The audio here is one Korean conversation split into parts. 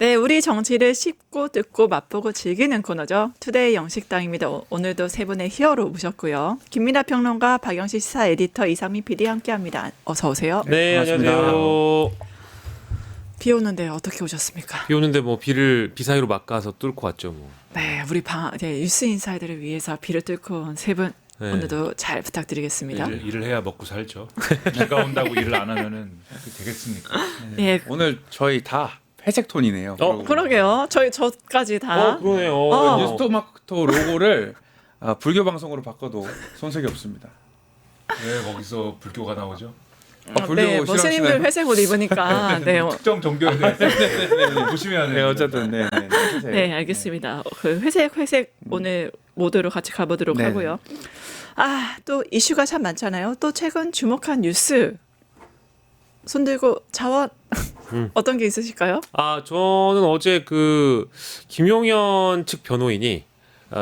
네, 우리 정치를 씹고 듣고 맛보고 즐기는 코너죠. 투데이 영식당입니다. 오늘도 세 분의 히어로 모셨고요. 김민하 평론가, 박영시 시사 에디터, 이상민 PD 함께합니다. 어서 오세요. 네, 안녕하세요. 비 오는데 어떻게 오셨습니까? 비 오는데 뭐 비를 비 사이로 막아서 뚫고 왔죠 뭐. 네, 우리 뉴스 인사이드를 위해서 비를 뚫고 온 세 분. 네. 오늘도 잘 부탁드리겠습니다. 일을 해야 먹고 살죠. 비가 온다고 일을 안 하면은 되겠습니까? 네. 오늘 저희 다 회색 톤이네요. 그러게요. 저까지 다. 그러네요. 뉴스토마토 로고를 불교 방송으로 바꿔도 손색이 없습니다. 왜 거기서 불교가 나오죠? 불교 네, 모스님들 싫어하시나요? 회색 옷 입으니까. 네, 특정 종교에 대해서 보시면 네, 어쨌든 네. 네, 알겠습니다. 그 회색 오늘 모드로 같이 가보도록 네. 하고요. 또 이슈가 참 많잖아요. 또 최근 주목한 뉴스 손 들고 자원 어떤 게 있으실까요? 저는 어제 그 김용현 측 변호인이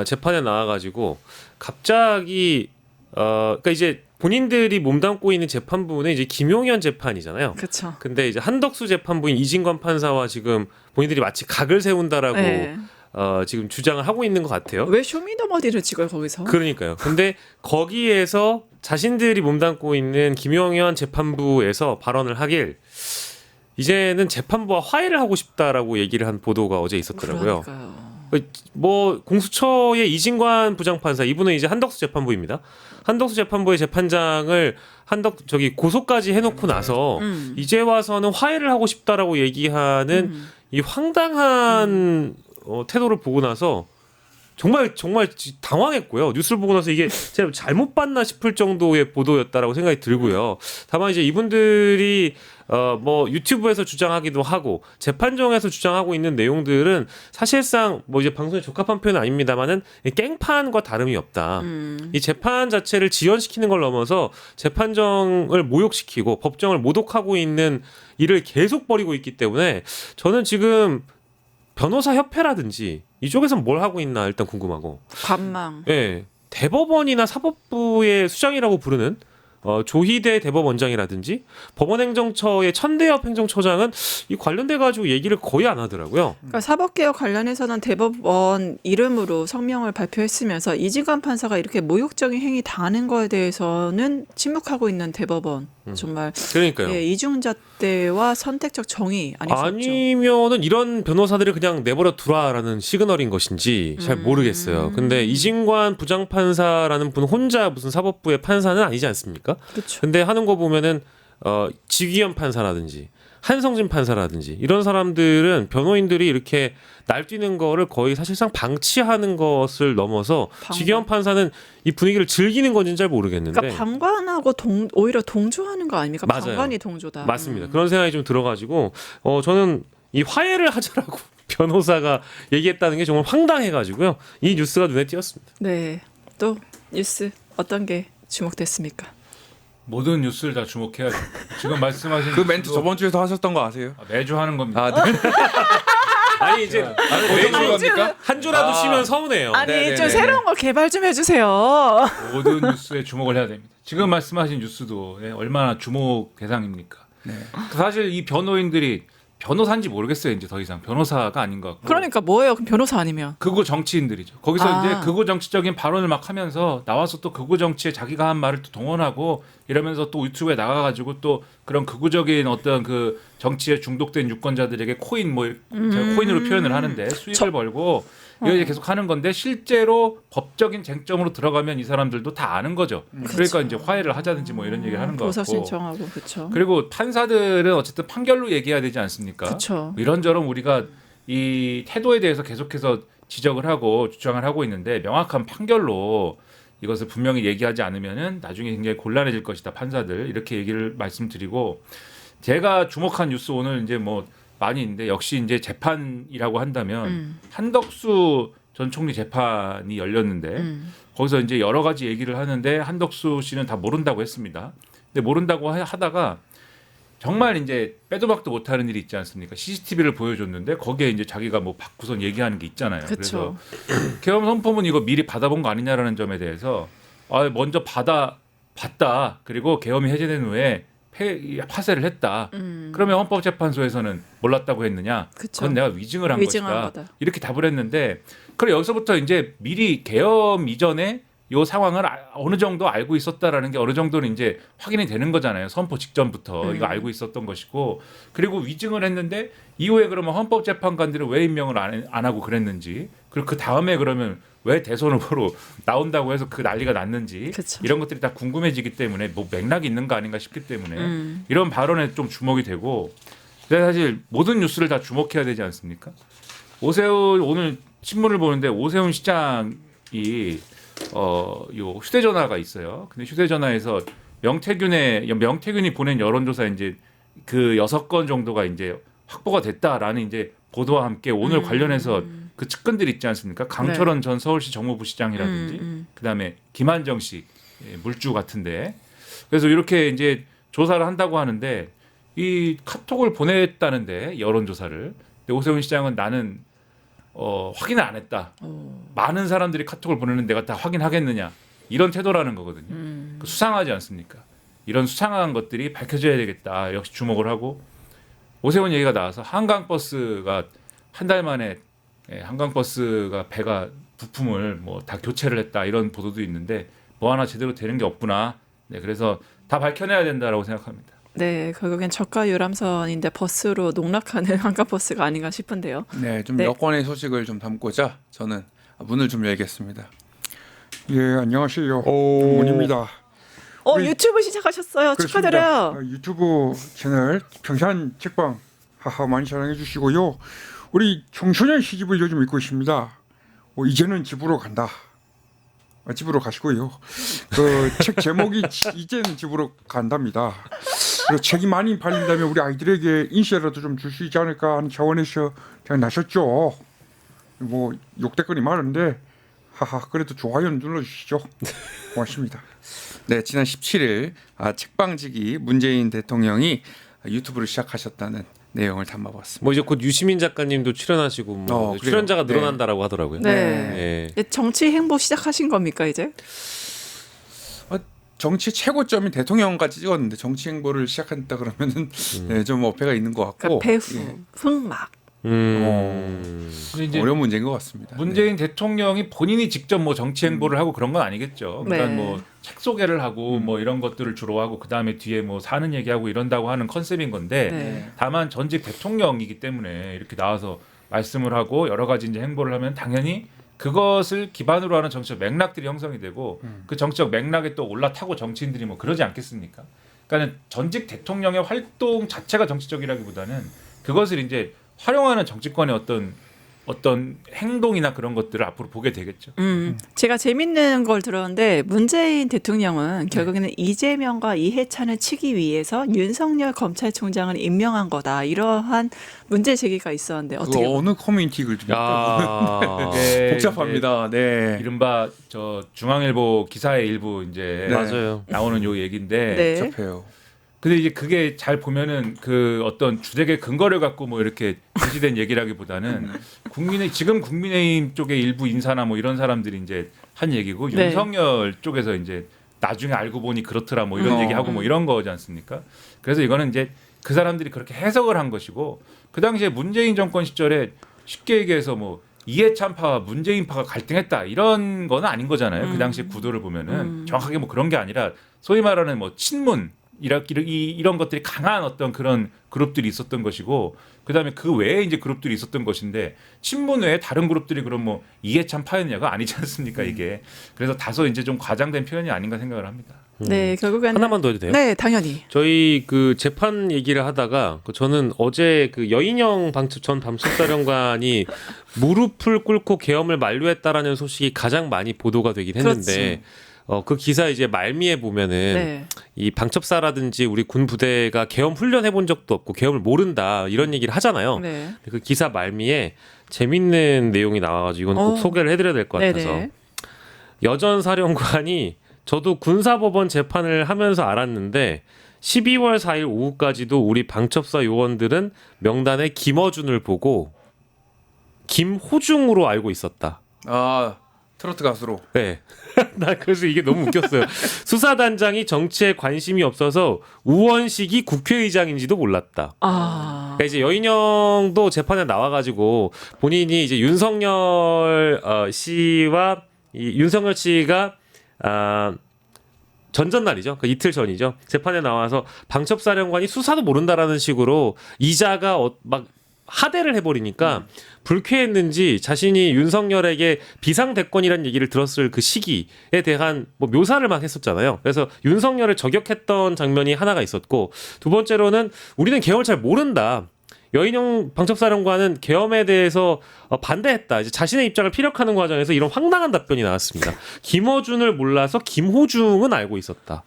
재판에 나와가지고 갑자기 그러니까 이제 본인들이 몸담고 있는 재판부는 이제 김용현 재판이잖아요. 그렇죠. 근데 이제 한덕수 재판부인 이진관 판사와 지금 본인들이 마치 각을 세운다라고 네. 지금 주장을 하고 있는 것 같아요. 왜 쇼미더머니를 찍어요 거기서? 그러니까요. 근데 거기에서 자신들이 몸담고 있는 김용현 재판부에서 발언을 하길 이제는 재판부와 화해를 하고 싶다라고 얘기를 한 보도가 어제 있었더라고요. 그러니까요. 뭐 공수처의 이진관 부장판사 이분은 이제 한덕수 재판부입니다. 한덕수 재판부의 재판장을 고소까지 해놓고 나서 이제 와서는 화해를 하고 싶다라고 얘기하는 이 황당한 태도를 보고 나서 정말 당황했고요. 뉴스를 보고 나서 이게 제가 잘못 봤나 싶을 정도의 보도였다라고 생각이 들고요. 다만 이제 이분들이 뭐 유튜브에서 주장하기도 하고 재판정에서 주장하고 있는 내용들은 사실상 뭐 이제 방송에 적합한 표현은 아닙니다만은 깽판과 다름이 없다. 이 재판 자체를 지연시키는 걸 넘어서 재판정을 모욕시키고 법정을 모독하고 있는 일을 계속 벌이고 있기 때문에 저는 지금 변호사 협회라든지 이쪽에서는 뭘 하고 있나 일단 궁금하고. 관망. 예. 대법원이나 사법부의 수장이라고 부르는 조희대 대법원장이라든지 법원행정처의 천대엽 행정처장은 이 관련돼 가지고 얘기를 거의 안 하더라고요. 그러니까 사법개혁 관련해서는 대법원 이름으로 성명을 발표했으면서 이진관 판사가 이렇게 모욕적인 행위 당하는 거에 대해서는 침묵하고 있는 대법원. 정말 그러니까요. 예, 이중잣대와 선택적 정의 아니었죠. 아니면은 이런 변호사들을 그냥 내버려 두라라는 시그널인 것인지 잘 모르겠어요. 근데 이진관 부장판사라는 분 혼자 무슨 사법부의 판사는 아니지 않습니까? 그렇죠. 근데 하는 거 보면은 지기현 판사라든지 한성진 판사라든지 이런 사람들은 변호인들이 이렇게 날뛰는 거를 거의 사실상 방치하는 것을 넘어서 지기현 판사는 이 분위기를 즐기는 건지는 잘 모르겠는데. 그러니까 방관하고 오히려 동조하는 거 아닙니까? 맞아요. 방관이 동조다. 맞습니다. 그런 생각이 좀 들어가지고 저는 이 화해를 하자라고 변호사가 얘기했다는 게 정말 황당해가지고요. 이 뉴스가 눈에 띄었습니다. 네. 또 뉴스 어떤 게 주목됐습니까? 모든 뉴스를 다 주목해야죠. 지금 말씀하신 그 멘트 뉴스도 저번 주에도 하셨던 거 아세요? 매주 하는 겁니다. 네. 아니 이제 어떤 겁니까? 한 주라도 쉬면 서운해요. 아니 네네네네. 좀 새로운 거 개발 좀 해주세요. 모든 뉴스에 주목을 해야 됩니다. 지금 말씀하신 뉴스도 얼마나 주목 대상입니까? 네. 사실 이 변호인들이 변호사인지 모르겠어요. 이제 더 이상 변호사가 아닌 것 같고. 그러니까 뭐예요? 그럼 변호사 아니면? 극우 정치인들이죠. 거기서 이제 극우 정치적인 발언을 막 하면서 나와서 또 극우 정치에 자기가 한 말을 또 동원하고 이러면서 또 유튜브에 나가가지고 또 그런 극우적인 어떤 그 정치에 중독된 유권자들에게 코인 제가 코인으로 표현을 하는데 수익을 벌고 이거 이제 계속 하는 건데 실제로 법적인 쟁점으로 들어가면 이 사람들도 다 아는 거죠. 그러니까 이제 화해를 하자든지 뭐 이런 얘기를 하는 거 보석 같고. 신청하고 그렇죠. 그리고 판사들은 어쨌든 판결로 얘기해야 되지 않습니까? 그렇죠. 이런저런 우리가 이 태도에 대해서 계속해서 지적을 하고 주장을 하고 있는데 명확한 판결로 이것을 분명히 얘기하지 않으면은 나중에 굉장히 곤란해질 것이다 판사들 이렇게 얘기를 말씀드리고 제가 주목한 뉴스 오늘 이제 뭐 많이 있는데 역시 이제 재판이라고 한다면 한덕수 전 총리 재판이 열렸는데 거기서 이제 여러 가지 얘기를 하는데 한덕수 씨는 다 모른다고 했습니다. 근데 모른다고 하다가 정말 이제 빼도 박도 못하는 일이 있지 않습니까? CCTV를 보여줬는데 거기에 이제 자기가 뭐 받고선 얘기하는 게 있잖아요. 그쵸. 그래서 계엄 선포문 이거 미리 받아본 거 아니냐라는 점에 대해서 먼저 봤다. 그리고 계엄이 해제된 후에 파쇄를 했다. 그러면 헌법재판소에서는 몰랐다고 했느냐? 그쵸. 그건 내가 위증을 한 위증한 것이다. 거다. 이렇게 답을 했는데 그럼 여기서부터 이제 미리 계엄 이전에 이 상황을 어느 정도 알고 있었다라는 게 어느 정도는 이제 확인이 되는 거잖아요. 선포 직전부터 이거 알고 있었던 것이고 그리고 위증을 했는데 이후에 그러면 헌법재판관들은 왜 임명을 안 하고 그랬는지 그리고 그 다음에 그러면 왜 대선 후보로 나온다고 해서 그 난리가 났는지 그쵸. 이런 것들이 다 궁금해지기 때문에 뭐 맥락이 있는 거 아닌가 싶기 때문에 이런 발언에 좀 주목이 되고 근데 사실 모든 뉴스를 다 주목해야 되지 않습니까? 오세훈 오늘 신문을 보는데 오세훈 시장이 요 휴대전화가 있어요. 근데 휴대전화에서 명태균이 보낸 여론조사 이제 그 6건 정도가 이제 확보가 됐다라는 이제 보도와 함께 오늘 관련해서 그 측근들 있지 않습니까? 강철원 전 서울시 정무부 시장이라든지 그다음에 김한정 씨 물주 같은데 그래서 이렇게 이제 조사를 한다고 하는데 이 카톡을 보냈다는데 여론조사를 근데 오세훈 시장은 나는 확인을 안 했다. 많은 사람들이 카톡을 보내는 내가 다 확인하겠느냐 이런 태도라는 거거든요. 수상하지 않습니까? 이런 수상한 것들이 밝혀져야 되겠다. 역시 주목을 하고 오세훈 얘기가 나와서 한강버스가 한 달 만에 한강버스가 배가 부품을 뭐 다 교체를 했다 이런 보도도 있는데 뭐 하나 제대로 되는 게 없구나. 네, 그래서 다 밝혀내야 된다라고 생각합니다. 네, 결국엔 저가 유람선인데 버스로 농락하는 한강버스가 아닌가 싶은데요. 네, 좀 네. 여권의 소식을 좀 담고자 저는 문을 좀 열겠습니다. 예, 안녕하세요. 문입니다. 유튜브 시작하셨어요. 축하드려요. 유튜브 채널 평산 책방 하하 많이 사랑해 주시고요. 우리 청소년 시집을 요즘 읽고 있습니다. 이제는 집으로 간다. 집으로 가시고요. 그 책 제목이 이제는 집으로 간답니다. 그래서 책이 많이 팔린다면 우리 아이들에게 인쇄라도 좀 줄 수 있지 않을까 하는 차원에서 그냥 나셨죠. 뭐 욕댓글이 많은데 하하 그래도 좋아요는 눌러주시죠. 고맙습니다. 네, 지난 17일 책방지기 문재인 대통령이 유튜브를 시작하셨다는 내용을 담아봤습니다. 뭐 이제 곧 유시민 작가님도 출연하시고 뭐 그래요? 출연자가 네. 늘어난다라고 하더라고요. 네. 예. 정치 행보 시작하신 겁니까 이제? 정치 최고점이 대통령까지 찍었는데 정치 행보를 시작한다 그러면은 네, 좀 어폐가 있는 것 같고 그러니까 배후, 예, 흑막. 근데 이제 어려운 문제인 것 같습니다. 문재인 대통령이 본인이 직접 뭐 정치 행보를 하고 그런 건 아니겠죠. 그러니까 네. 뭐 책 소개를 하고 뭐 이런 것들을 주로 하고 그 다음에 뒤에 뭐 사는 얘기하고 이런다고 하는 컨셉인 건데 네. 다만 전직 대통령이기 때문에 이렇게 나와서 말씀을 하고 여러 가지 이제 행보를 하면 당연히 그것을 기반으로 하는 정치적 맥락들이 형성이 되고 그 정치적 맥락에 또 올라타고 정치인들이 뭐 그러지 않겠습니까? 그러니까 전직 대통령의 활동 자체가 정치적이라기보다는 그것을 이제 활용하는 정치권의 어떤 행동이나 그런 것들을 앞으로 보게 되겠죠. 제가 재밌는 걸 들었는데 문재인 대통령은 결국에는 이재명과 이해찬을 치기 위해서 윤석열 검찰총장을 임명한 거다. 이러한 문제 제기가 있었는데 어떻게 그거 어느 커뮤니티 글입니까? 야. 이게 복잡합니다. 네. 이른바 저 중앙일보 기사의 일부 이제 네. 맞아요. 나오는 요 얘기인데 네. 복잡해요. 근데 이제 그게 잘 보면은 그 어떤 주택의 근거를 갖고 뭐 이렇게 제시된 얘기라기보다는 지금 국민의힘 쪽의 일부 인사나 뭐 이런 사람들이 이제 한 얘기고 네. 윤석열 쪽에서 이제 나중에 알고 보니 그렇더라 뭐 이런 얘기하고 뭐 이런 거지 않습니까? 그래서 이거는 이제 그 사람들이 그렇게 해석을 한 것이고 그 당시에 문재인 정권 시절에 쉽게 얘기해서 뭐 이해찬파와 문재인파가 갈등했다 이런 건 아닌 거잖아요. 그 당시 구도를 보면은 정확하게 뭐 그런 게 아니라 소위 말하는 뭐 친문 이런 것들이 강한 어떤 그런 그룹들이 있었던 것이고 그다음에 그 외에 이제 그룹들이 있었던 것인데 친문 외에 다른 그룹들이 그럼 뭐 이해찬 파였냐가 아니지 않습니까 이게. 그래서 다소 이제 좀 과장된 표현이 아닌가 생각을 합니다. 네, 결국에는 하나만 더 해도 돼요? 네, 당연히. 저희 그 재판 얘기를 하다가 저는 어제 그 여인영 전 방첩사령관이 무릎을 꿇고 계엄을 만료했다라는 소식이 가장 많이 보도가 되긴 했는데 그 기사 이제 말미에 보면은 네. 이 방첩사라든지 우리 군 부대가 계엄 훈련해 본 적도 없고 계엄을 모른다 이런 얘기를 하잖아요. 네. 그 기사 말미에 재밌는 내용이 나와가지고 이건 꼭 소개를 해드려야 될 것 같아서 네네. 여전 사령관이 저도 군사법원 재판을 하면서 알았는데 12월 4일 오후까지도 우리 방첩사 요원들은 명단에 김어준을 보고 김호중으로 알고 있었다. 아, 트로트 가수로. 네. 나 그래서 이게 너무 웃겼어요. 수사단장이 정치에 관심이 없어서 우원식이 국회의장인지도 몰랐다. 그러니까 이제 여인영도 재판에 나와가지고 본인이 이제 윤석열 씨와 윤석열 씨가 전전날이죠. 그 이틀 전이죠. 재판에 나와서 방첩사령관이 수사도 모른다라는 식으로 이자가 막 하대를 해버리니까 불쾌했는지 자신이 윤석열에게 비상대권이라는 얘기를 들었을 그 시기에 대한 뭐 묘사를 막 했었잖아요. 그래서 윤석열을 저격했던 장면이 하나가 있었고, 두 번째로는 우리는 계엄을 잘 모른다. 여인영 방첩사령관은 계엄에 대해서 반대했다. 이제 자신의 입장을 피력하는 과정에서 이런 황당한 답변이 나왔습니다. 김어준을 몰라서 김호중은 알고 있었다.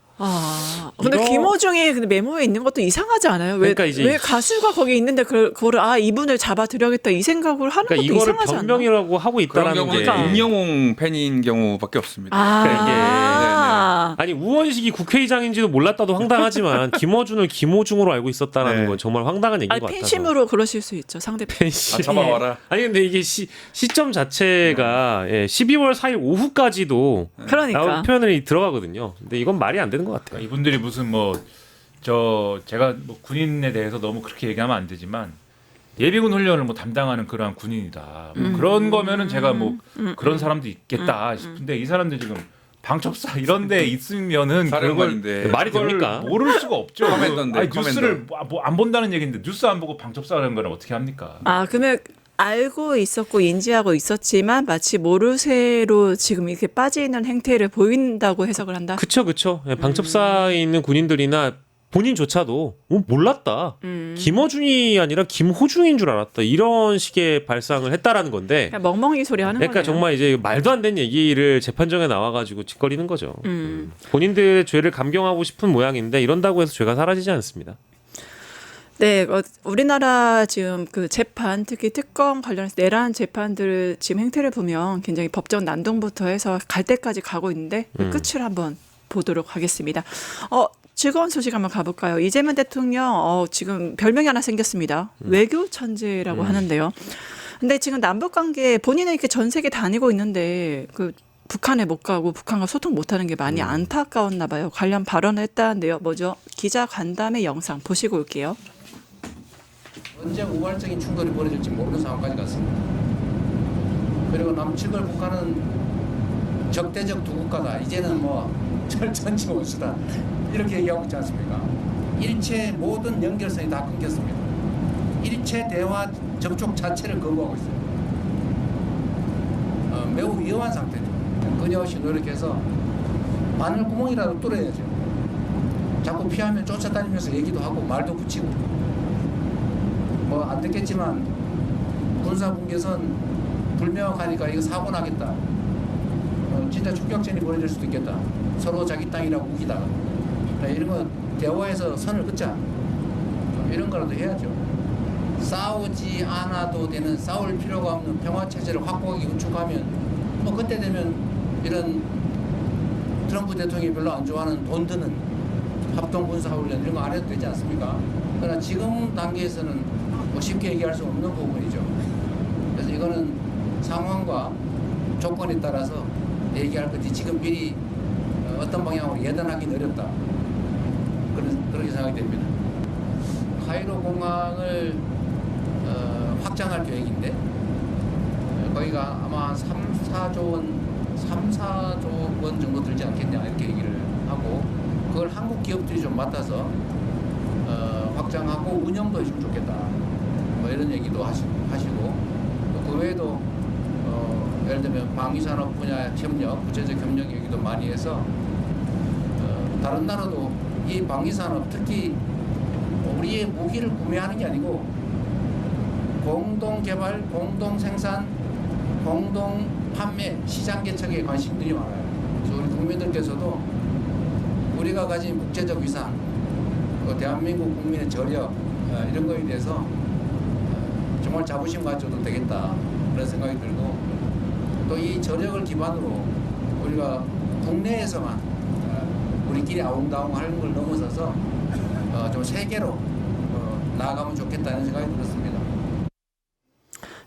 근데 김호중이 근데 메모에 있는 것도 이상하지 않아요? 왜, 그러니까 이제 왜 가수가 거기 있는데 그거를 이분을 잡아들여야겠다 이 생각을 하는 그러니까 것도 이거를 이상하지 않나? 변명이라고 하고 그런 있다라는 경우는 게 임영웅 팬인 경우밖에 없습니다. 아니 우원식이 국회의장인지도 몰랐다도 황당하지만 김어준을 김호중으로 알고 있었다라는 네. 건 정말 황당한 얘기인 것 같아서. 팬심으로 그러실 수 있죠 상대편. 팬심. 잡아와라. 아니 근데 이게 시점 자체가 12월 4일 오후까지도 그러니까. 나온 표현이 들어가거든요. 근데 이건 말이 안 되는 것 같아요. 그러니까 이분들이 무슨 제가 뭐 군인에 대해서 너무 그렇게 얘기하면 안 되지만 예비군 훈련을 뭐 담당하는 그러한 군인이다. 뭐 그런 거면은 제가 뭐 그런 사람도 있겠다 싶은데 이 사람들 지금 방첩사 이런 데 있으면은 그걸 사령관인데. 말이 그걸 됩니까? 모를 수가 없죠. 커맨더인데, 아니, 커맨더. 뉴스를 뭐 안 본다는 얘기인데 뉴스 안 보고 방첩사라는 건 어떻게 합니까? 그러면 알고 있었고 인지하고 있었지만 마치 모르쇠로 지금 이렇게 빠져 있는 행태를 보인다고 해석을 한다. 그쵸. 방첩사에 있는 군인들이나 본인조차도 몰랐다. 김어준이 아니라 김호중인 줄 알았다. 이런 식의 발상을 했다라는 건데. 그냥 멍멍이 소리 하는 그러니까 거네요. 정말 이제 말도 안 되는 얘기를 재판정에 나와가지고 짓거리는 거죠. 본인들의 죄를 감경하고 싶은 모양인데 이런다고 해서 죄가 사라지지 않습니다. 네, 우리나라 지금 그 재판, 특히 특검 관련해서 내란 재판들 지금 행태를 보면 굉장히 법적 난동부터 해서 갈 때까지 가고 있는데 그 끝을 한번 보도록 하겠습니다. 즐거운 소식 한번 가볼까요? 이재명 대통령 지금 별명이 하나 생겼습니다. 외교 천재라고 하는데요. 근데 지금 남북 관계 본인은 이렇게 전 세계 다니고 있는데 그 북한에 못 가고 북한과 소통 못하는 게 많이 안타까웠나 봐요. 관련 발언을 했다는데요. 뭐죠? 기자 간담회 영상 보시고 올게요. 언제 우발적인 충돌이 벌어질지 모르는 상황까지 갔습니다. 그리고 남측을 북한은 적대적 두 국가다. 이제는 전지 원수다. 이렇게 얘기하고 있지 않습니까? 일체 모든 연결성이 다 끊겼습니다. 일체 대화 접촉 자체를 거부하고 있어요. 매우 위험한 상태죠. 끊임없이 노력해서 바늘구멍이라도 뚫어야죠. 자꾸 피하면 쫓아다니면서 얘기도 하고 말도 붙이고. 안 듣겠지만 군사분계선 불명확하니까 이거 사고 나겠다. 진짜 총격전이 벌어질 수도 있겠다. 서로 자기 땅이라고 우기다가 이런 거 대화에서 선을 긋자. 이런 거라도 해야죠. 싸우지 않아도 되는 싸울 필요가 없는 평화 체제를 확고하게 구축하면 그때 되면 이런 트럼프 대통령이 별로 안 좋아하는 돈 드는 합동 군사 훈련 이런 거 안 해도 되지 않습니까? 그러나 지금 단계에서는 쉽게 얘기할 수 없는 부분이죠. 그래서 이거는 상황과 조건에 따라서 얘기할 거지 지금 미리 어떤 방향으로 예단하기는 어렵다. 그렇게 생각이 됩니다. 카이로 공항을 확장할 계획인데 거기가 아마 한 3-4조 원 정도 들지 않겠냐 이렇게 얘기를 하고 그걸 한국 기업들이 좀 맡아서 확장하고 운영도 해주면 좋겠다. 이런 얘기도 하시고 그 외에도 예를 들면 방위산업 분야 협력, 구체적 협력 얘기도 많이 해서 다른 나라도 이 방위산업 특히 우리의 무기를 구매하는 게 아니고 공동 개발, 공동 생산, 공동 판매, 시장 개척에 관심들이 많아요. 그래서 우리 국민들께서도 우리가 가진 국제적 위상, 대한민국 국민의 저력 이런 거에 대해서 정말 자부심 가져도 되겠다 그런 생각이 들고 또 이 저력을 기반으로 우리가 국내에서만 우리끼리 아웅다웅 하는 걸 넘어서서 좀 세계로 나아가면 좋겠다는 생각이 들었습니다.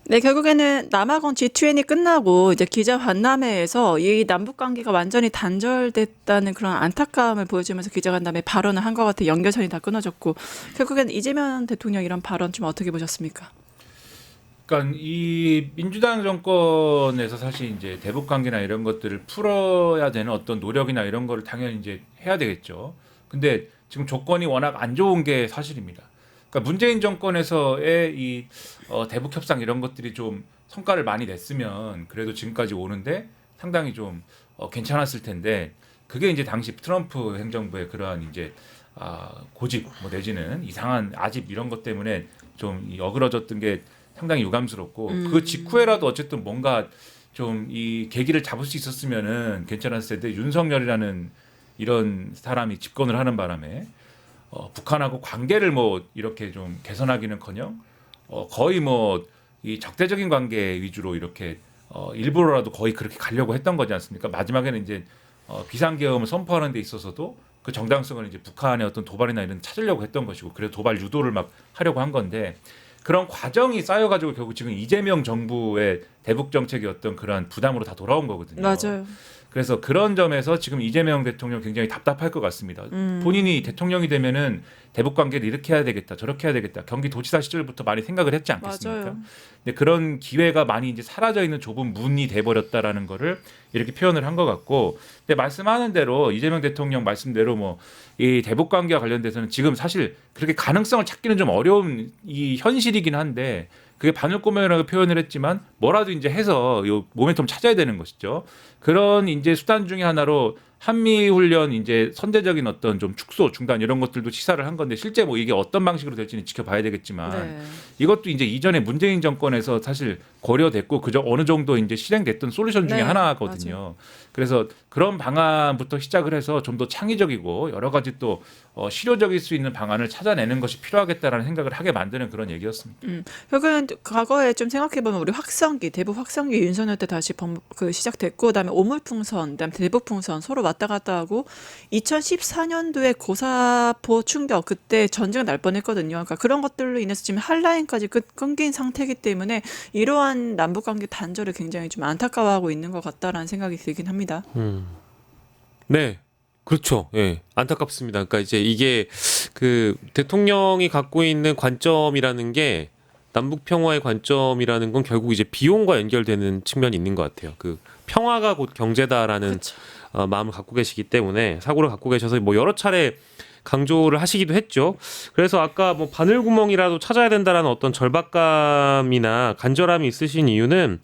네, 결국에는 남아공 G20이 끝나고 이제 기자 간담회에서 이 남북 관계가 완전히 단절됐다는 그런 안타까움을 보여주면서 기자 간담회 발언을 한 것 같아요. 연결선이 다 끊어졌고 결국에는 이재명 대통령 이런 발언 좀 어떻게 보셨습니까? 그러니까 이 민주당 정권에서 사실 이제 대북 관계나 이런 것들을 풀어야 되는 어떤 노력이나 이런 거를 당연히 이제 해야 되겠죠. 근데 지금 조건이 워낙 안 좋은 게 사실입니다. 그러니까 문재인 정권에서의 이 대북 협상 이런 것들이 좀 성과를 많이 냈으면 그래도 지금까지 오는데 상당히 좀 괜찮았을 텐데 그게 이제 당시 트럼프 행정부의 그러한 이제 고집 뭐 내지는 이상한 아집 이런 것 때문에 좀 어그러졌던 게 상당히 유감스럽고 그 직후에라도 어쨌든 뭔가 좀 이 계기를 잡을 수 있었으면은 괜찮았을 텐데 윤석열이라는 이런 사람이 집권을 하는 바람에 북한하고 관계를 뭐 이렇게 좀 개선하기는커녕 거의 뭐 이 적대적인 관계 위주로 이렇게 일부러라도 거의 그렇게 가려고 했던 거지 않습니까? 마지막에는 이제 비상계엄을 선포하는 데 있어서도 그 정당성을 이제 북한의 어떤 도발이나 이런 찾으려고 했던 것이고 그래서 도발 유도를 막 하려고 한 건데 그런 과정이 쌓여가지고 결국 지금 이재명 정부의 대북 정책의 어떤 그러한 부담으로 다 돌아온 거거든요. 맞아요. 그래서 그런 점에서 지금 이재명 대통령 굉장히 답답할 것 같습니다. 본인이 대통령이 되면은 대북 관계를 이렇게 해야 되겠다, 저렇게 해야 되겠다. 경기도지사 시절부터 많이 생각을 했지 않겠습니까? 맞아요. 근데 그런 기회가 많이 이제 사라져 있는 좁은 문이 돼버렸다라는 거를 이렇게 표현을 한 것 같고, 근데 말씀하는 대로 이재명 대통령 말씀대로 뭐 이 대북 관계와 관련돼서는 지금 사실 그렇게 가능성을 찾기는 좀 어려운 이 현실이긴 한데. 그게 바늘구멍이라고 표현을 했지만 뭐라도 이제 해서 요 모멘텀 찾아야 되는 것이죠. 그런 이제 수단 중에 하나로 한미 훈련 이제 선제적인 어떤 좀 축소 중단 이런 것들도 시사를 한 건데 실제 뭐 이게 어떤 방식으로 될지는 지켜봐야 되겠지만 네. 이것도 이제 이전에 문재인 정권에서 사실 고려됐고 그저 어느 정도 이제 실행됐던 솔루션 중에 네, 하나거든요. 맞아요. 그래서 그런 방안부터 시작을 해서 좀 더 창의적이고 여러 가지 또 실효적일 수 있는 방안을 찾아내는 것이 필요하겠다라는 생각을 하게 만드는 그런 얘기였습니다. 결국은 과거에 좀 생각해보면 우리 확성기, 대북 확성기 윤석열 때 다시 시작됐고 그다음에 오물풍선, 그다음에 대북풍선 서로 왔다 갔다 하고 2014년도에 고사포 충격 그때 전쟁 날 뻔했거든요. 그러니까 그런 것들로 인해서 지금 한라인까지 끊긴 상태이기 때문에 이러한 남북관계 단절을 굉장히 좀 안타까워하고 있는 것 같다라는 생각이 들긴 합니다. 네. 그렇죠. 예. 안타깝습니다. 그러니까 이제 이게 그 대통령이 갖고 있는 관점이라는 게 남북 평화의 관점이라는 건 결국 이제 비용과 연결되는 측면이 있는 것 같아요. 그 평화가 곧 경제다라는 그렇죠. 마음을 갖고 계시기 때문에 사고를 갖고 계셔서 뭐 여러 차례 강조를 하시기도 했죠. 그래서 아까 뭐 바늘구멍이라도 찾아야 된다라는 어떤 절박감이나 간절함이 있으신 이유는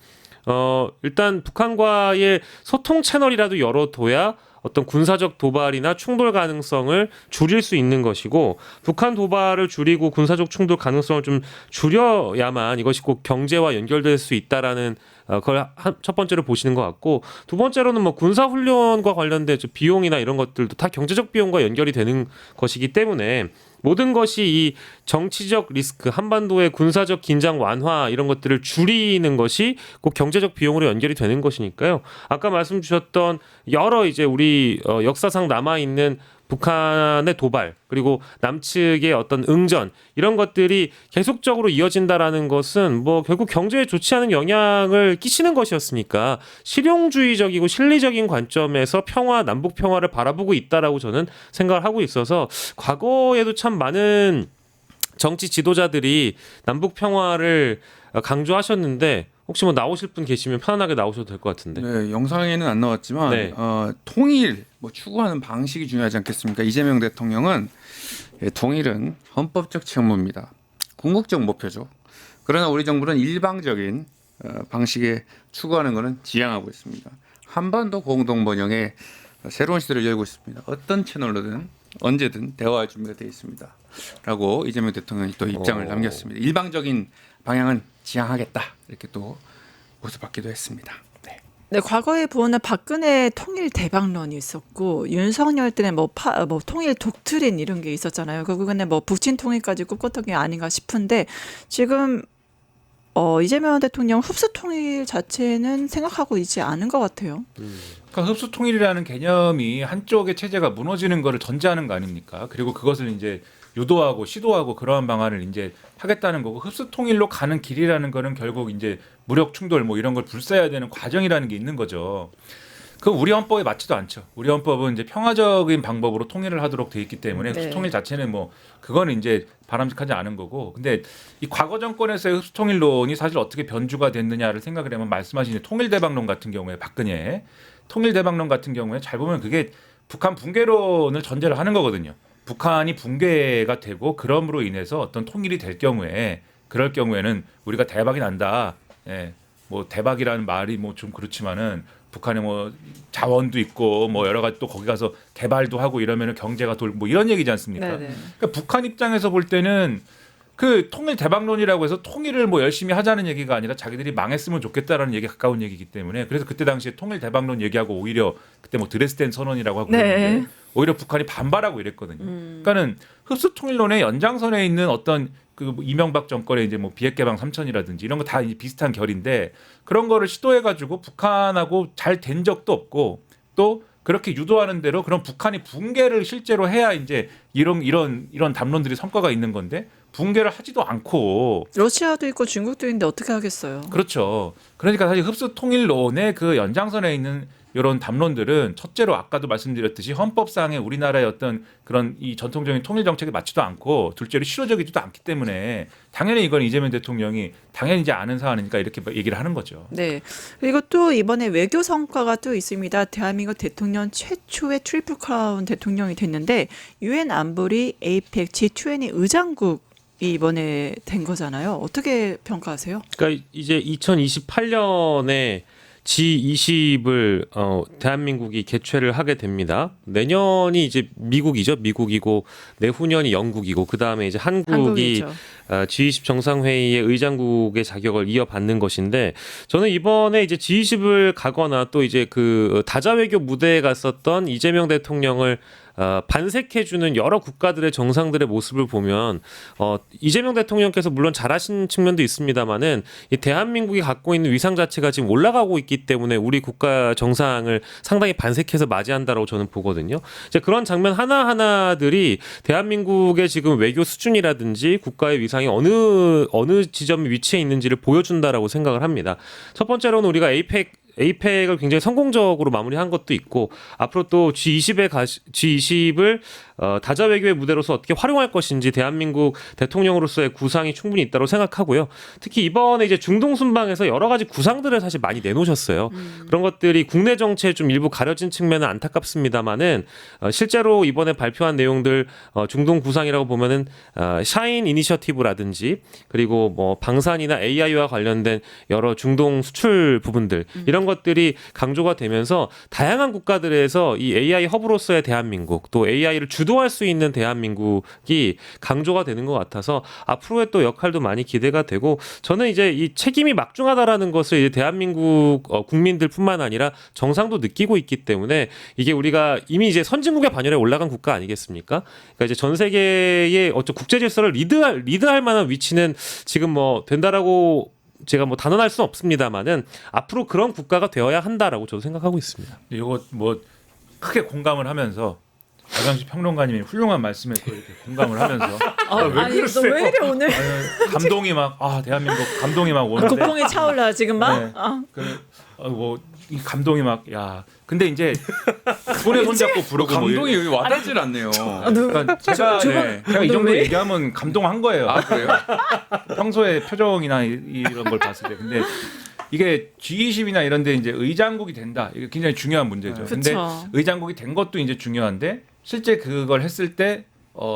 일단 북한과의 소통 채널이라도 열어둬야 어떤 군사적 도발이나 충돌 가능성을 줄일 수 있는 것이고 북한 도발을 줄이고 군사적 충돌 가능성을 좀 줄여야만 이것이 꼭 경제와 연결될 수 있다라는 그걸 첫 번째로 보시는 것 같고 두 번째로는 뭐 군사훈련과 관련된 비용이나 이런 것들도 다 경제적 비용과 연결이 되는 것이기 때문에 모든 것이 이 정치적 리스크, 한반도의 군사적 긴장 완화 이런 것들을 줄이는 것이 꼭 경제적 비용으로 연결이 되는 것이니까요. 아까 말씀 주셨던 여러 이제 우리 역사상 남아 있는 북한의 도발 그리고 남측의 어떤 응전 이런 것들이 계속적으로 이어진다라는 것은 뭐 결국 경제에 좋지 않은 영향을 끼치는 것이었으니까 실용주의적이고 실리적인 관점에서 평화 남북 평화를 바라보고 있다라고 저는 생각을 하고 있어서 과거에도 참 많은 정치 지도자들이 남북 평화를 강조하셨는데 혹시 뭐 나오실 분 계시면 편안하게 나오셔도 될 것 같은데. 네, 영상에는 안 나왔지만 네. 통일 뭐 추구하는 방식이 중요하지 않겠습니까? 이재명 대통령은 통일은 헌법적 책무입니다. 궁극적 목표죠. 그러나 우리 정부는 일방적인 방식에 추구하는 것은 지향하고 있습니다. 한반도 공동 번영의 새로운 시대를 열고 있습니다. 어떤 채널로든 언제든 대화할 준비가 되어 있습니다. 라고 이재명 대통령이 또 입장을 남겼습니다. 일방적인 방향은 지향하겠다. 이렇게 또 모습받기도 했습니다. 네. 네, 과거에 보면 박근혜 통일 대박론이 있었고 윤석열 때는 뭐 통일 독트린 이런 게 있었잖아요. 결국에는 뭐 북친 통일까지 꼽았던 게 아닌가 싶은데 지금 이재명 대통령 흡수 통일 자체는 생각하고 있지 않은 것 같아요. 그러니까 흡수 통일이라는 개념이 한쪽의 체제가 무너지는 것을 전제하는 거 아닙니까? 그리고 그것을 이제 유도하고 시도하고 그러한 방안을 이제 하겠다는 거고 흡수 통일로 가는 길이라는 거는 결국 이제 무력 충돌 뭐 이런 걸 불사해야 되는 과정이라는 게 있는 거죠. 그 우리 헌법에 맞지도 않죠. 우리 헌법은 이제 평화적인 방법으로 통일을 하도록 돼 있기 때문에 네. 흡수 통일 자체는 뭐 그거는 이제 바람직하지 않은 거고. 근데 이 과거 정권에서의 흡수 통일론이 사실 어떻게 변주가 됐느냐를 생각을 하면 말씀하신 통일 대박론 같은 경우에 박근혜 통일 대박론 같은 경우에 잘 보면 그게 북한 붕괴론을 전제를 하는 거거든요. 북한이 붕괴가 되고 그럼으로 인해서 어떤 통일이 될 경우에 그럴 경우에는 우리가 대박이 난다. 예. 뭐 대박이라는 말이 뭐 좀 그렇지만은 북한에 뭐 자원도 있고 뭐 여러 가지 또 거기 가서 개발도 하고 이러면은 경제가 돌고 뭐 이런 얘기지 않습니까? 네네. 그러니까 북한 입장에서 볼 때는 그 통일 대박론이라고 해서 통일을 뭐 열심히 하자는 얘기가 아니라 자기들이 망했으면 좋겠다라는 얘기에 가까운 얘기이기 때문에 그래서 그때 당시에 통일 대박론 얘기하고 오히려 그때 뭐 드레스덴 선언이라고 하고 네. 그랬는데 오히려 북한이 반발하고 이랬거든요. 그러니까는 흡수 통일론의 연장선에 있는 어떤 그 이명박 정권의 이제 뭐 비핵 개방 3천이라든지 이런 거 다 비슷한 결인데 그런 거를 시도해 가지고 북한하고 잘 된 적도 없고 또 그렇게 유도하는 대로 그런 북한이 붕괴를 실제로 해야 이제 이런 담론들이 성과가 있는 건데 붕괴를 하지도 않고 러시아도 있고 중국도 있는데 어떻게 하겠어요? 그렇죠. 그러니까 사실 흡수 통일론의 그 연장선에 있는 이런 담론들은 첫째로 아까도 말씀드렸듯이 헌법상의 우리나라의 어떤 그런 이 전통적인 통일 정책에 맞지도 않고 둘째로 실효적이지도 않기 때문에 당연히 이건 이재명 대통령이 당연히 이제 아는 사안이니까 이렇게 얘기를 하는 거죠. 네. 그리고 또 이번에 외교 성과가 또 있습니다. 대한민국 대통령 최초의 트리플 크라운 대통령이 됐는데 유엔 안보리 APEC G20 의장국이 이번에 된 거잖아요. 어떻게 평가하세요? 그러니까 이제 2028년에 G20을 대한민국이 개최를 하게 됩니다. 내년이 이제 미국이죠. 미국이고 내후년이 영국이고 그 다음에 이제 한국이 한국이죠. G20 정상회의의 의장국의 자격을 이어받는 것인데 저는 이번에 이제 G20을 가거나 또 이제 그 다자외교 무대에 갔었던 이재명 대통령을 반색해주는 여러 국가들의 정상들의 모습을 보면 이재명 대통령께서 물론 잘하신 측면도 있습니다만은 이 대한민국이 갖고 있는 위상 자체가 지금 올라가고 있기 때문에 우리 국가 정상을 상당히 반색해서 맞이한다라고 저는 보거든요. 이제 그런 장면 하나하나들이 대한민국의 지금 외교 수준이라든지 국가의 위상이 어느 지점에 위치해 있는지를 보여준다라고 생각을 합니다. 첫 번째로는 우리가 APEC을 굉장히 성공적으로 마무리한 것도 있고 앞으로 또 G20을 다자외교의 무대로서 어떻게 활용할 것인지 대한민국 대통령으로서의 구상이 충분히 있다고 생각하고요. 특히 이번에 이제 중동 순방에서 여러 가지 구상들을 사실 많이 내놓으셨어요. 그런 것들이 국내 정치에 좀 일부 가려진 측면은 안타깝습니다만은 실제로 이번에 발표한 내용들 중동 구상이라고 보면은 샤인 이니셔티브라든지 그리고 뭐 방산이나 AI와 관련된 여러 중동 수출 부분들 이런 것들이 강조가 되면서 다양한 국가들에서 이 AI 허브로서의 대한민국 또 AI를 주도할 수 있는 대한민국이 강조가 되는 것 같아서 앞으로의 또 역할도 많이 기대가 되고 저는 이제 이 책임이 막중하다라는 것을 이제 대한민국 국민들뿐만 아니라 정상도 느끼고 있기 때문에 이게 우리가 이미 이제 선진국의 반열에 올라간 국가 아니겠습니까? 그러니까 이제 전 세계의 어떤 국제 질서를 리드할 만한 위치는 지금 뭐 된다라고 제가 뭐 단언할 수는 없습니다만은 앞으로 그런 국가가 되어야 한다라고 저도 생각하고 있습니다. 이거 뭐 크게 공감을 하면서 박영식 평론가님이 훌륭한 말씀에 또 이렇게 공감을 하면서 아니 너 왜 이래 오늘? 감동이 막 대한민국 감동이 막 오는데 국뽕이 차올라 지금 막. 네. 이 감동이 막 근데 이제 손에 손잡고 부르고 감동이 여기 와닿질 않네요. 그러니까 제가 이 정도 왜? 얘기하면 감동한 거예요. 아 그래요? 평소에 표정이나 이런 걸 봤을 때 근데 이게 G20이나 이런 데 이제 의장국이 된다. 이게 굉장히 중요한 문제죠. 근데 그쵸. 의장국이 된 것도 이제 중요한데 실제 그걸 했을 때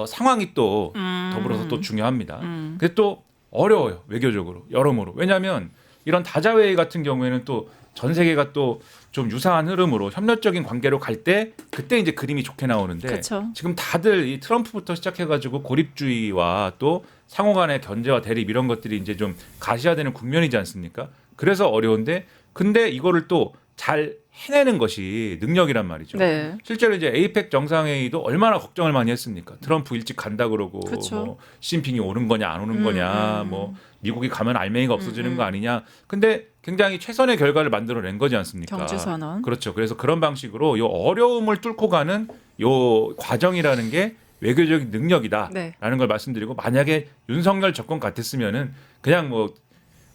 상황이 또 더불어서 또 중요합니다. 근데 또 어려워요. 외교적으로. 여러모로. 왜냐하면 이런 다자회의 같은 경우에는 또 전 세계가 또 좀 유사한 흐름으로 협력적인 관계로 갈 때 그때 이제 그림이 좋게 나오는데 그쵸. 지금 다들 이 트럼프부터 시작해가지고 고립주의와 또 상호 간의 견제와 대립 이런 것들이 이제 좀 가시화되는 국면이지 않습니까? 그래서 어려운데 근데 이거를 또 잘 해내는 것이 능력이란 말이죠. 네. 실제로 이제 APEC 정상회의도 얼마나 걱정을 많이 했습니까? 트럼프 일찍 간다 그러고 그쵸. 뭐 시진핑이 오는 거냐 안 오는 거냐 뭐 미국이 가면 알맹이가 없어지는 거 아니냐. 근데 굉장히 최선의 결과를 만들어낸 거지 않습니까? 경제선언. 그렇죠. 그래서 그런 방식으로 이 어려움을 뚫고 가는 요 과정이라는 게 외교적인 능력이다라는 네. 걸 말씀드리고 만약에 윤석열 정권 같았으면은 그냥 뭐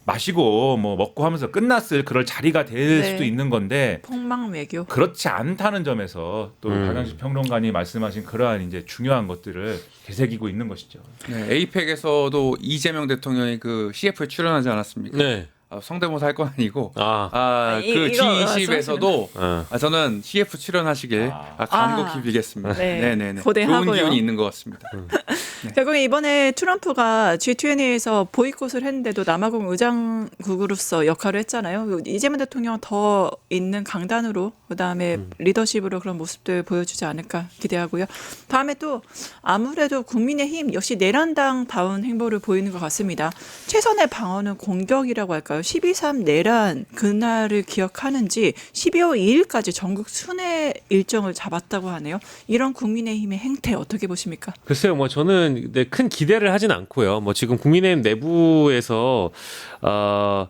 마시고 뭐 먹고 하면서 끝났을 그럴 자리가 될 네. 수도 있는 건데 폭망 외교. 그렇지 않다는 점에서 또 박양식 평론가님 말씀하신 그러한 이제 중요한 것들을 되새기고 있는 것이죠. 네, 에이펙에서도 이재명 대통령이 그 CF에 출연하지 않았습니까? 네. 성대모사 할 건 아니고 아, 그 이거 G20에서도 어. 저는 CF 출연하시길 간곡히 빌겠습니다. 네. 네네네. 고대하고요. 좋은 기운이 있는 것 같습니다. 결국에 이번에 트럼프가 G20에서 보이콧을 했는데도 남아공 의장국으로서 역할을 했잖아요. 이재명 대통령 더 있는 강단으로 그다음에 리더십으로 그런 모습들 보여주지 않을까 기대하고요. 다음에 또 아무래도 국민의힘 역시 내란당다운 행보를 보이는 것 같습니다. 최선의 방어는 공격이라고 할까요? 12.3 내란 그날을 기억하는지 12월 2일까지 전국 순회 일정을 잡았다고 하네요. 이런 국민의힘의 행태 어떻게 보십니까? 글쎄요, 뭐 저는 네, 큰 기대를 하진 않고요. 뭐 지금 국민의힘 내부에서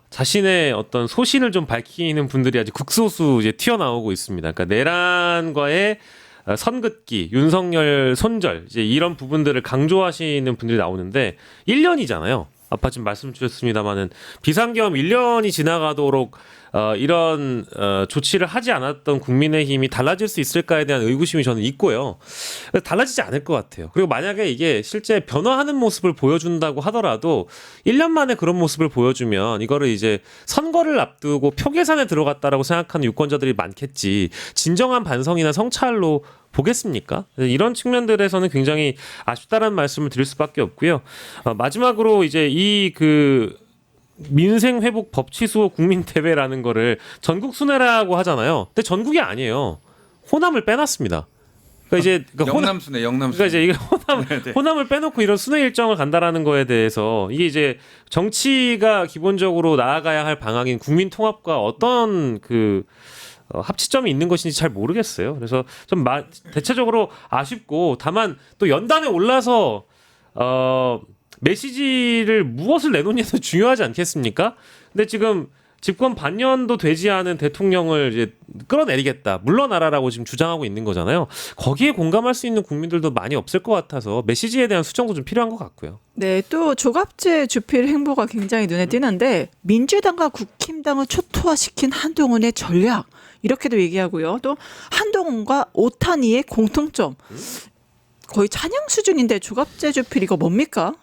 자신의 어떤 소신을 좀 밝히는 분들이 아주 극소수 이제 튀어나오고 있습니다. 그러니까 내란과의 선긋기, 윤석열 손절 이제 이런 부분들을 강조하시는 분들이 나오는데 1년이잖아요. 아까 지금 말씀 주셨습니다마는 비상계엄 1년이 지나가도록 이런 조치를 하지 않았던 국민의힘이 달라질 수 있을까에 대한 의구심이 저는 있고요. 달라지지 않을 것 같아요. 그리고 만약에 이게 실제 변화하는 모습을 보여준다고 하더라도 1년 만에 그런 모습을 보여주면 이거를 이제 선거를 앞두고 표 계산에 들어갔다라고 생각하는 유권자들이 많겠지. 진정한 반성이나 성찰로 보겠습니까? 이런 측면들에서는 굉장히 아쉽다는 말씀을 드릴 수밖에 없고요. 마지막으로 이제 이 민생 회복 법치수호 국민 대회라는 거를 전국 순회라고 하잖아요. 근데 전국이 아니에요. 호남을 빼놨습니다. 그러니까 이제 영남순회. 그러니까 이제 이게 호남을 빼놓고 이런 순회 일정을 간다라는 거에 대해서 이게 이제 정치가 기본적으로 나아가야 할 방향인 국민 통합과 어떤 합치점이 있는 것인지 잘 모르겠어요. 그래서 좀 대체적으로 아쉽고 다만 또 연단에 올라서 메시지를 무엇을 내놓냐도 중요하지 않겠습니까? 근데 지금 집권 반년도 되지 않은 대통령을 이제 끌어내리겠다, 물러나라라고 지금 주장하고 있는 거잖아요. 거기에 공감할 수 있는 국민들도 많이 없을 것 같아서 메시지에 대한 수정도 좀 필요한 것 같고요. 네, 또 조갑제 주필 행보가 굉장히 눈에 띄는데 민주당과 국힘당을 초토화시킨 한동훈의 전략 이렇게도 얘기하고요. 또 한동훈과 오탄이의 공통점 거의 찬양 수준인데 조갑제 주필 이거 뭡니까?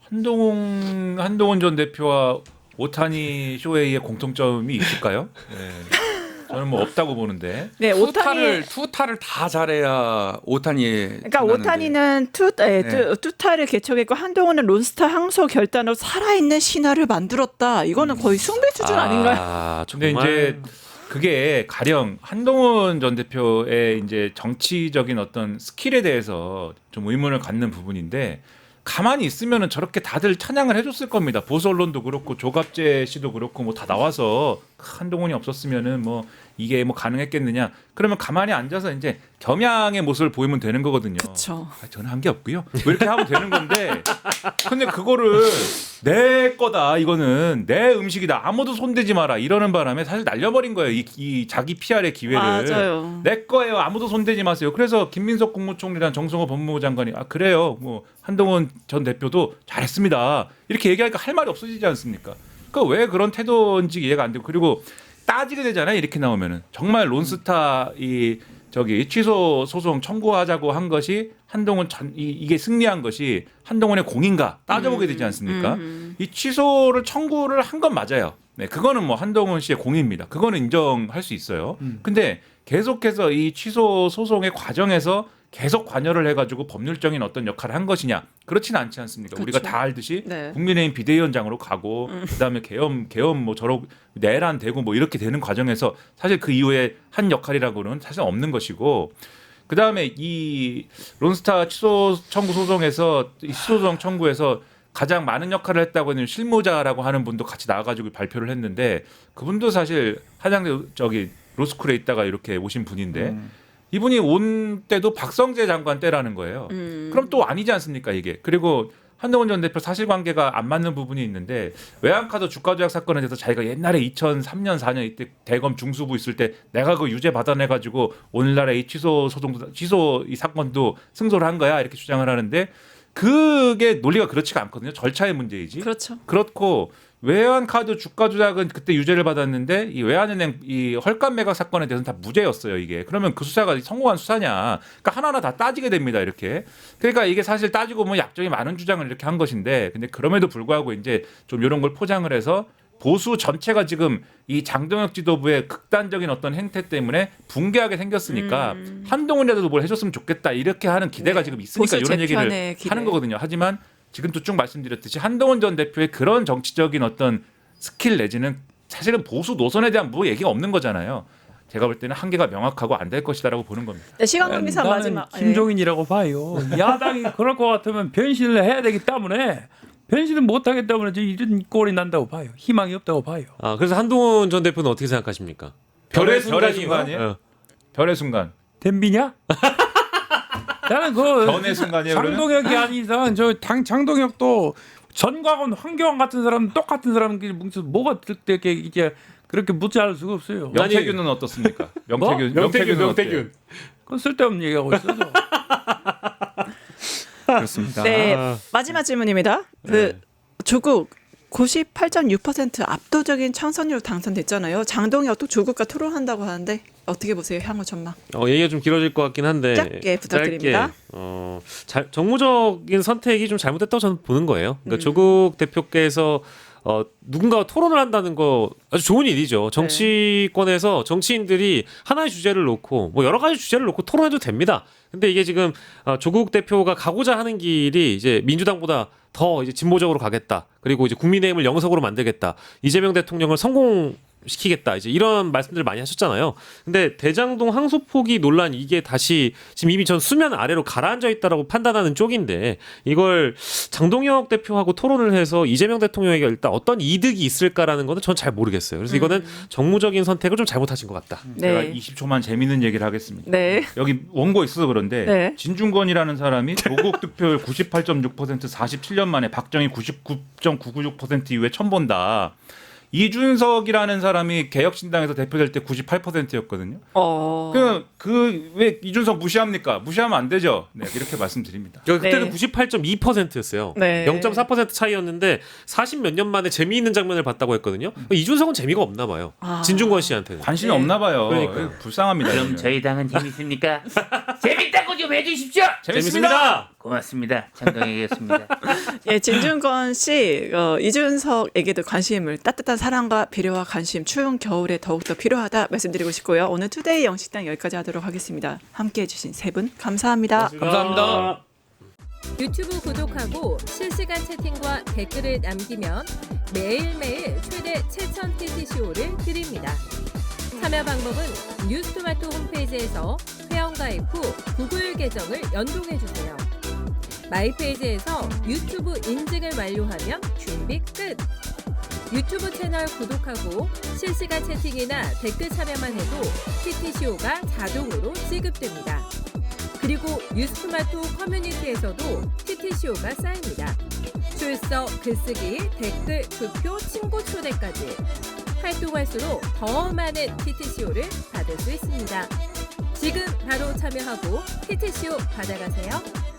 한동훈 전 대표와 오타니 쇼헤이의 공통점이 있을까요? 네. 저는 뭐 없다고 보는데. 네, 오타니 투타를 다 잘해야 오타니에. 그러니까 오타니는 투타를 개척했고 한동훈은 론스타 항소 결단으로 살아있는 신화를 만들었다. 이거는 거의 숭배 수준 아닌가요? 근데 이제 그게 가령 한동훈 전 대표의 이제 정치적인 어떤 스킬에 대해서 좀 의문을 갖는 부분인데 가만히 있으면은 저렇게 다들 찬양을 해줬을 겁니다. 보수 언론도 그렇고 조갑재 씨도 그렇고 뭐 다 나와서 한동훈이 없었으면은 뭐 이게 뭐 가능했겠느냐. 그러면 가만히 앉아서 이제 겸양의 모습을 보이면 되는 거거든요. 그렇죠. 저는 한 게 없고요. 뭐 이렇게 하면 되는 건데, 근데 그거를 내 거다, 이거는 내 음식이다, 아무도 손대지 마라 이러는 바람에 사실 날려버린 거예요. 이 자기 PR의 기회를. 맞아요. 내 거예요. 아무도 손대지 마세요. 그래서 김민석 국무총리랑 정성호 법무부 장관이 그래요. 뭐 한동훈 전 대표도 잘했습니다. 이렇게 얘기하니까 할 말이 없어지지 않습니까? 그러니까 왜 그런 태도인지 이해가 안 되고, 그리고 따지게 되잖아요. 이렇게 나오면은 정말 론스타 취소 소송 청구하자고 한 것이 한동훈 이게 승리한 것이 한동훈의 공인가 따져보게 되지 않습니까? 이 취소를 청구를 한 건 맞아요. 네, 그거는 뭐 한동훈 씨의 공입니다. 그거는 인정할 수 있어요. 근데 계속해서 이 취소 소송의 과정에서 계속 관여를 해가지고 법률적인 어떤 역할을 한 것이냐, 그렇지는 않지 않습니까? 그렇죠. 우리가 다 알듯이 네. 국민의힘 비대위원장으로 가고 그다음에 계엄 뭐 저러 내란 되고 뭐 이렇게 되는 과정에서 사실 그 이후에 한 역할이라고는 사실 없는 것이고, 그다음에 이 론스타 취소 청구 소송에서 이 취소소송 청구에서 가장 많은 역할을 했다고 하는 실무자라고 하는 분도 같이 나와가지고 발표를 했는데, 그분도 사실 한양대 로스쿨에 있다가 이렇게 오신 분인데 이분이 온 때도 박성재 장관 때라는 거예요. 그럼 또 아니지 않습니까 이게. 그리고 한동훈 전 대표 사실관계가 안 맞는 부분이 있는데 외환카드 주가 조작 사건에 대해서 자기가 옛날에 2003년 4년 이때 대검 중수부 있을 때 내가 그 유죄 받아내가지고 오늘날에 이 취소 이 사건도 승소를 한 거야 이렇게 주장을 하는데 그게 논리가 그렇지가 않거든요. 절차의 문제이지. 그렇죠. 그렇고 외환카드 주가 조작은 그때 유죄를 받았는데 이 외환은행 이 헐값 매각 사건에 대해서는 다 무죄였어요. 이게 그러면 그 수사가 성공한 수사냐? 그러니까 하나하나 다 따지게 됩니다. 이렇게. 그러니까 이게 사실 따지고 보면 약점이 많은 주장을 이렇게 한 것인데, 근데 그럼에도 불구하고 이제 좀 이런 걸 포장을 해서 보수 전체가 지금 이 장동혁 지도부의 극단적인 어떤 행태 때문에 붕괴하게 생겼으니까 한동훈이라도 뭘 해줬으면 좋겠다 이렇게 하는 기대가 지금 있으니까 보수 이런 얘기를 재편의 기대. 하는 거거든요. 하지만 지금도 쭉 말씀드렸듯이 한동훈 전 대표의 그런 정치적인 어떤 스킬 내지는 사실은 보수 노선에 대한 뭐 얘기가 없는 거잖아요. 제가 볼 때는 한계가 명확하고 안 될 것이다라고 보는 겁니다. 네, 시간관계상 나는 마지막. 김종인이라고 봐요. 야당이 그럴 것 같으면 변신을 해야 되기 때문에 변신을 못하기 때문에 이런 꼴이 난다고 봐요. 희망이 없다고 봐요. 아, 그래서 한동훈 전 대표는 어떻게 생각하십니까? 별의 순간이요? 예. 별의 순간. 댐비냐? 나는 그 변의 순간이에요. 그러면? 장동혁이 아닌 이상 저 장동혁도 전광훈, 황교안 같은 사람 똑같은 사람끼리 뭉쳐서 뭐가 그렇게 이제 그렇게 묻지않을 수가 없어요. 명태균은 어떻습니까? 명태균은 어때요? 그건 쓸데없는 얘기하고 있어서. 그렇습니다. 네, 마지막 질문입니다. 그 조국 98.6% 압도적인 창선율 당선됐잖아요. 장동혁 또 조국과 토론한다고 하는데 어떻게 보세요? 향후 전망. 얘기가 좀 길어질 것 같긴 한데 짧게 부탁드립니다. 정무적인 선택이 좀 잘못됐다고 저는 보는 거예요. 그러니까 조국 대표께서 누군가와 토론을 한다는 거 아주 좋은 일이죠. 정치권에서 정치인들이 하나의 주제를 놓고 뭐 여러 가지 주제를 놓고 토론해도 됩니다. 근데 이게 지금 조국 대표가 가고자 하는 길이 이제 민주당보다 더 이제 진보적으로 가겠다. 그리고 이제 국민의힘을 영석으로 만들겠다. 이재명 대통령을 성공시키겠다. 이제 이런 말씀들을 많이 하셨잖아요. 근데 대장동 항소포기 논란 이게 다시 지금 이미 전 수면 아래로 가라앉아 있다라고 판단하는 쪽인데 이걸 장동혁 대표하고 토론을 해서 이재명 대통령에게 일단 어떤 이득이 있을까라는 거는 전 잘 모르겠어요. 그래서 이거는 정무적인 선택을 좀 잘못하신 것 같다. 제가 네. 20초만 재미있는 얘기를 하겠습니다. 네. 여기 원고 있어서 그런데 네. 진중권이라는 사람이 조국 득표율 98.6% 47년 만에 박정희 99.996% 이후에 처음 본다. 이준석이라는 사람이 개혁신당에서 대표될 때 98%였거든요. 왜 이준석 무시합니까? 무시하면 안 되죠. 네, 이렇게 말씀드립니다. 그때는 네. 98.2%였어요. 네. 0.4% 차이였는데 40 몇 년 만에 재미있는 장면을 봤다고 했거든요. 이준석은 재미가 없나 봐요. 진중권 씨한테는. 관심이 네. 없나 봐요. 그러니까요. 불쌍합니다. 그럼 저희 당은 재밌습니까? 재밌다고 좀 해주십시오. 재밌습니다. 고맙습니다. 장동혁이었습니다. 예, 진중권 씨, 이준석에게도 관심을 따뜻한 사랑과 배려와 관심, 추운 겨울에 더욱더 필요하다 말씀드리고 싶고요. 오늘 투데이 영식당 여기까지 하도록 하겠습니다. 함께해 주신 세 분 감사합니다. 감사합니다. 유튜브 구독하고 실시간 채팅과 댓글을 남기면 매일매일 최대 7,000 TTCO를 드립니다. 참여 방법은 뉴스토마토 홈페이지에서 회원가입 후 구글 계정을 연동해주세요. 마이페이지에서 유튜브 인증을 완료하면 준비 끝! 유튜브 채널 구독하고 실시간 채팅이나 댓글 참여만 해도 TTCO가 자동으로 지급됩니다. 그리고 뉴스토마토 커뮤니티에서도 TTCO가 쌓입니다. 출석, 글쓰기, 댓글, 투표, 친구 초대까지 활동할수록 더 많은 TTCO를 받을 수 있습니다. 지금 바로 참여하고 TTCO 받아가세요.